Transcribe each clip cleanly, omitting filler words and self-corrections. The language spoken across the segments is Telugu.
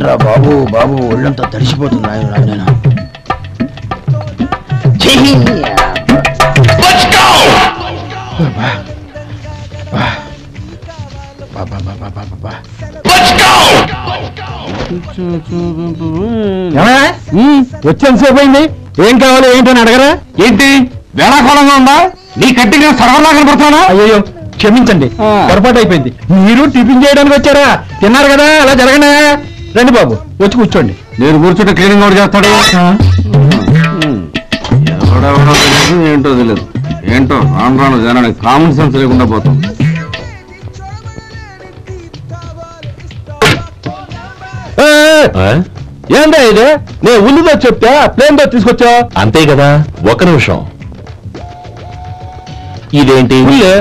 ఏంట్రా బాబు బాబు ఒళ్ళంతా తడిసిపోతుంది నాయన. వచ్చేంత సేపు అయింది, ఏం కావాలి ఏంటని అడగరా? ఏంటి వేళాకోళంగా ఉందా? నీ కట్టిగా సర్వలా కనపడుతున్నా? అయ్యో క్షమించండి, పొరపాటు అయిపోయింది. మీరు టిఫిన్ చేయడానికి వచ్చారా? తిన్నారు కదా, అలా జరగనా? రండి బాబు, వచ్చి కూర్చోండి. నేను కూర్చుంటే క్లీనింగ్ కూడా చేస్తాడు. ఎవడెవడో తెలియదు, ఏంటో తెలియదు. ఏంటో రాను రాను జనానికి కామన్ సెన్స్ లేకుండా పోతాం. ఏందా ఇది? నేను ఉల్లిదో చెప్తే ప్లేన్ దో తీసుకొచ్చా అంతే కదా. ఒక నిమిషం, ఇదేంటి? ఉల్లి.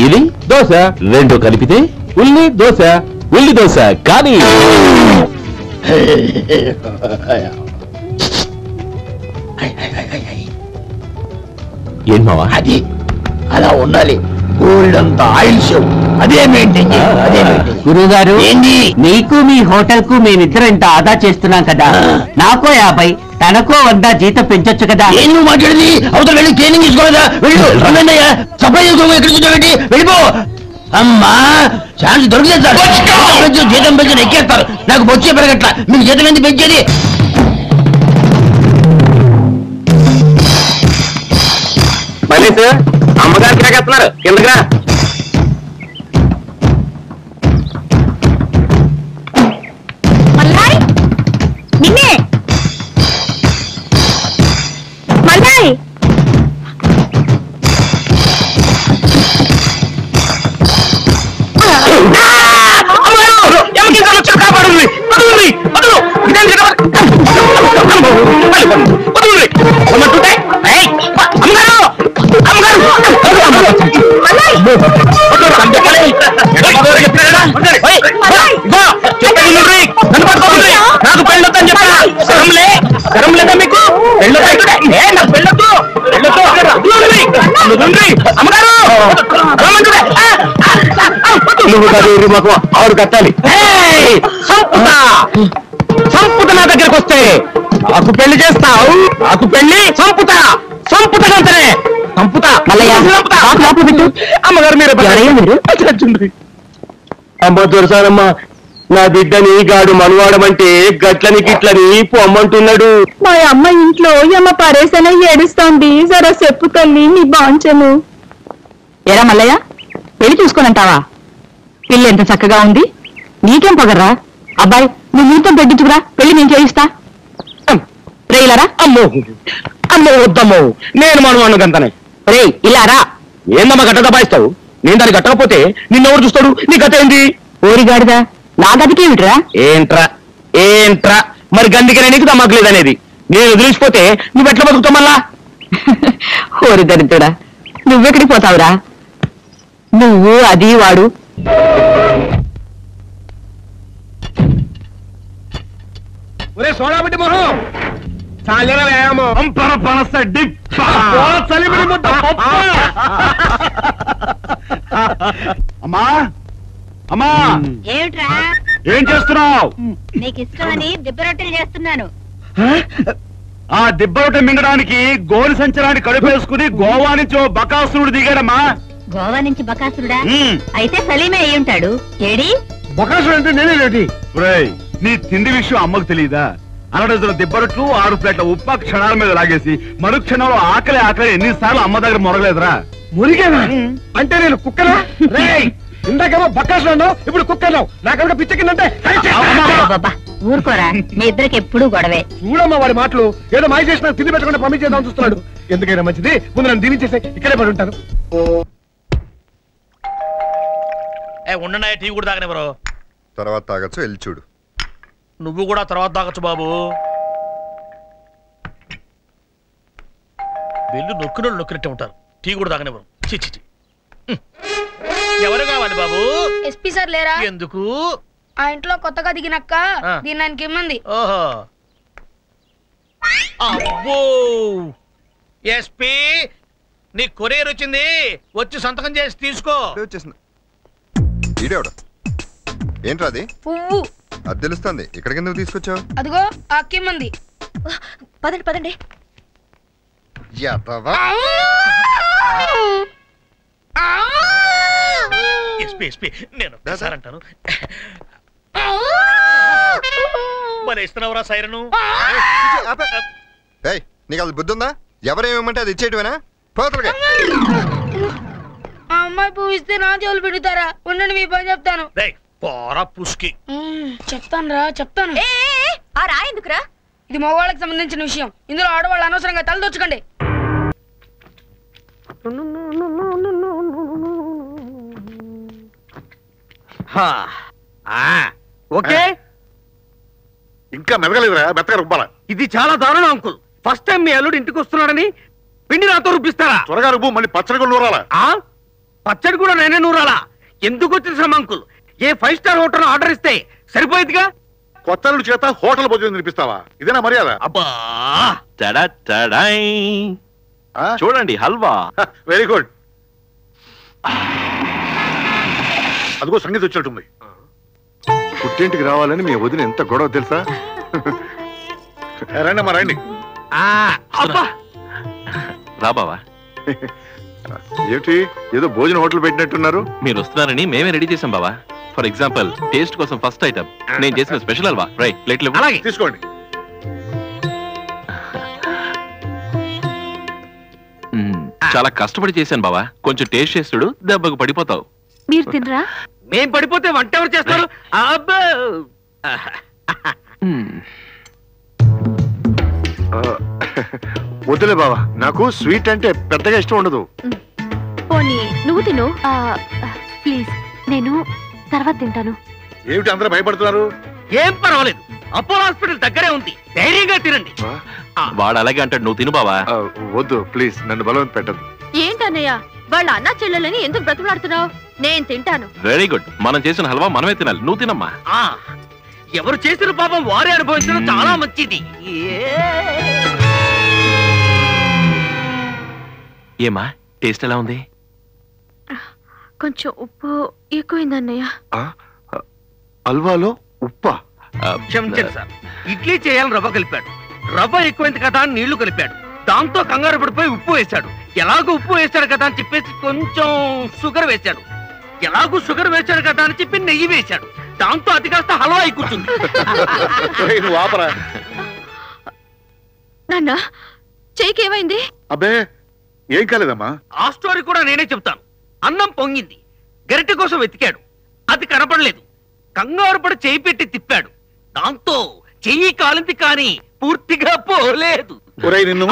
ఇది దోశ. రెండు కలిపితే ఉల్లి దోశ. ఉల్లి దోశ కానీ ఏం మావా? అది అలా ఉండాలి. గోల్డ్ అంత ఆయిల్ షో అదే మెయింటైన్ చేయాలి. అదే గురువు గారు, ఏంది? నీకు మీ హోటల్ కు మేమిద్దరం ఇంత ఆదా చేస్తున్నాం కదా, నాకో 50 తనకో 100 జీతం పెంచొచ్చు కదా. ఏం నువ్వు మాట్లాడేది? అవతల వెళ్ళి ట్రైనింగ్ తీసుకోలేదా? వెళ్ళు. రమ్మన్నయ్యా, సప్లై చేసుకో. ఎక్కడికి కూర్చోబెట్టి వెళ్ళిపో. అమ్మా ఛాన్స్ దొరికితే సార్ జీతం పెంచి ఎక్కేస్తారు. నాకు వచ్చే పెరగట్ల, మీకు జీతం ఎందుకు పెంచేది? మళ్ళీ సార్ అమ్మగారికి నాకేస్తున్నారు. కిందగా మల్లాయ్, నిన్నే మల్లాయ్. నాకు పెళ్ళొద్దని చెప్పా. గరం లేదా మీకు? మాకు ఆవిడ కట్టాలి. సంపుత నా దగ్గరకు వస్తే నాకు పెళ్లి చేస్తావు. నాకు పెళ్లి సంపుతా. సంపుతనే సంపుతా. అమ్మగారు మీరు అమ్మ దొరసానమ్మా, నా బిడ్డని గాడు మనవాడమంటే గట్లని గిట్లని పొమ్మంటున్నాడు. మా అమ్మ ఇంట్లో అమ్మ పరేసన ఏడుస్తోంది. జరా చెప్పు తల్లి నీ బాంచను. ఎరా మల్లయ్య, పెళ్లి చూసుకోనంటావా? పిల్లి ఎంత చక్కగా ఉంది, నీకేం పొగర్రా? అబ్బాయి నువ్వు నీతో పెట్టించుకురా, పెళ్లి నేను చేయిస్తా. రేయిలారా? అమ్మో అమ్మో వద్దమ్మో, నేను మనవాడు గంతనే. రే ఇలారా. ఏందమ్మా గట్ట దబాయిస్తావు? నేను దాన్ని కట్టకపోతే నిన్నెవరు చూస్తాడు? నీ గత ఏంది? ఓరిగాడిదా, నా గదికేమిట్రా? ఏంట్రా మరి గందికనే నీకు దమ్మకలేదనేది. నేను వదిలిసిపోతే నువ్వు ఎట్లా బతుకుతావు మళ్ళా? ఓరి దరిద్రుడా, నువ్వెక్కడికి పోతావురా? నువ్వు అది వాడు. ఒరే సోడాబిడ్డి మొహం, చాలే వ్యాయామం. అమ్మా అమ్మా, ఏమిట్రా? ఏం చేస్తున్నావు? నీకు ఇష్టమని దిబ్బ రొట్టెలు చేస్తున్నాను. ఆ దిబ్బ రొట్టె మింగడానికి గోలు సంచరాన్ని కడుపేసుకుని గోవా నుంచి ఓ బకాసురుడు దిగాడమ్మా. గోవా నుంచి బకాసురుడా? అయితే సలీమే అయి ఉంటాడు. ఏడి బకాసురుడు అంటే నేనే లేటి. నీ తిండి విషయం అమ్మకు తెలియదా? 60 దిబ్బరొట్లు 6 ప్లేట్ల ఉప్మా క్షణాల మీద లాగేసి మరుక్షణంలో ఆకలి ఎన్నిసార్లు అమ్మ దగ్గర మొరగలేదురా? మురిగేనా అంటే నేను కుక్కనా? ఇందాకేమో బక్కాసులు, ఇప్పుడు కుక్కను. నాకెవడ పిచ్చ కిందంటే ఊరుకోరా, మీ ఇద్దరికి ఎప్పుడూ గొడవే. చూడమ్మా వాడి మాటలు. ఏదో మాయ చేసిన తిండి పెట్టకుండా పంపించేద్దాం చూస్తున్నాడు. ఎందుకైనా మంచిది ముందు నన్ను దీవించేసి ఇక్కడే పడి ఉంటాను. ఉండన్నా, టీ కూడా తాగనే బ్రో. తర్వాత తాగచ్చు, వెళ్ళి చూడు. నువ్వు కూడా తర్వాత తాగచ్చు బాబు. వెళ్ళు నొక్కినోళ్ళు నొక్కినట్టే ఉంటారు. టీ కూడా తాగనే బ్రో. చిచ్చి ఎవరు కావాలి బాబు? ఎస్పీ సార్ లేరా? ఎందుకు? ఆ ఇంట్లో కొత్తగా దిగినక్క దీనికి ఇమ్మంది. ఓహో, అబ్బో ఎస్పీ, నీ కొరియర్ వచ్చింది, వచ్చి సంతకం చేసి తీసుకో. వచ్చేసింది. ఏంట్రా అది? పువ్వు. అది తెలుస్తుంది. ఇక్కడికి ఎందుకు తీసుకొచ్చావు? అదిగో ఆ అక్కిమ్మంది. పదండి పదండి. నేను సార్ అంటాను. మరి ఇస్తున్నావురా సైరను? నీకు అది బుద్ధి ఉందా? ఎవరేమంటే అది ఇచ్చేయటమేనా? పోతలుగా ఆ అమ్మాయి పువ్వు ఇస్తే నా చెవులు పెడతారా? ఉండండి మీ పని చెప్తాను. చెప్తాను. ఆ రా ఎందుకురా? ఇది మగవాళ్ళకి సంబంధించిన విషయం. ఇందులో ఆడవాళ్ళు అనవసరంగా తలదొచ్చుకోండి. ఓకే, ఇంకా మెదగలేదురా, మెత్తగా రుబ్బాలా. ఇది చాలా దారుణం అంకుల్. ఫస్ట్ టైం మీ అల్లుడు ఇంటికి వస్తున్నాడని పిండి నాతో రుబ్బిస్తారా? త్వరగా రుబ్బు, మళ్ళీ పచ్చడి కూడా నూరాలా. పచ్చడి కూడా నేనే నూరాలా? ఎందుకు వచ్చిన శ్రమ అంకుల్? ఏ 5 స్టార్ హోటల్ ఆర్డర్ ఇస్తే సరిపోయేదిగా. కొత్త అల్లుడి చేత హోటల్ భోజనం తినిపిస్తావా? ఇదేనా మర్యాద? అబ్బా, చూడండి హల్వా. Very good. అదిగో సంగీతం వచ్చినట్టుంది. పుట్టింటికి రావాలని మీ వదిన ఎంత గొడవ తెలుసా? రండి అమ్మా రండి. రా బావా. ఏంటి ఏదో భోజనం హోటల్ పెట్టినట్టున్నారు? మీరు వస్తున్నారని మేమే రెడీ చేసాం బావా. ఫర్ ఎగ్జాంపుల్ టేస్ట్ కోసం ఫస్ట్ ఐటమ్ నేను చేసిన స్పెషల్ హల్వా. రైట్, ప్లేట్లు అలాగే తీసుకోండి. చాలా కష్టపడి చేశాను బావా. కొంచెం టేస్ట్ చేస్తుడు, దెబ్బకు పడిపోతావు. మీరు తినరా? మేం పడిపోతే వంట ఎవరు చేస్తారు? అబ్బా, వద్దులే బావా, నాకు స్వీట్ అంటే పెద్దగా ఇష్టం ఉండదు. పోనీ నువ్వు తిను. ప్లీజ్, నేను తర్వాత తింటాను. ఏమిటి అందరూ భయపడుతున్నారు? ఏం పర్వాలేదు, అపోలో హాస్పిటల్ దగ్గరే ఉంది, ధైర్యంగా తినండి. వాడు అలాగే అంటాడు, నువ్వు తిను బావా. వద్దు ప్లీజ్, నన్ను బలవంత పెట్టదు. ఏంటన్నయ్య, వాళ్ళ అన్న చెల్లెలని ఎందుకు బ్రతుకులాడుతున్నావు? నేను తింటాను. Very good. మనం చేసిన హల్వా మనమే తినాలి, నువ్వు తినమ్మా. ఎవరు చేసిన పాపం వారే అనుభవించడం చాలా మంచిది. ఏమా టేస్ట్ ఎలా ఉంది? కొంచెం ఉప్పు ఎక్కువైందన్నయ్య. హల్వాలో ఉప్పా? క్షమించండి సార్, ఇడ్లీ చేయాలని రవ్వ కలిపాడు. రవ్వ ఎక్కువైంది కదా అని నీళ్లు కలిపాడు. దాంతో కంగారు పడిపోయి ఉప్పు వేశాడు. ఎలాగో ఉప్పు వేశాడు కదా అని చెప్పేసి కొంచెం షుగర్ వేశాడు. ఎలాగో షుగర్ వేశాడు కదా అని చెప్పి నెయ్యి వేశాడు. దాంతో అది కాస్త హల్వా అయి కూర్చుంది. నాన్న, చెయ్యికి ఏమైంది? అబ్బే ఏం కాలేదమ్మా. ఆ స్టోరీ కూడా నేనే చెప్తాను. అన్నం పొంగింది, గరిటె కోసం వెతికాడు, అది కనపడలేదు. కంగారు పడి చెయ్యి పెట్టి తిప్పాడు. దాంతో చెయ్యి కాలింది కానీ పూర్తిగా పోలేదు. నిన్ను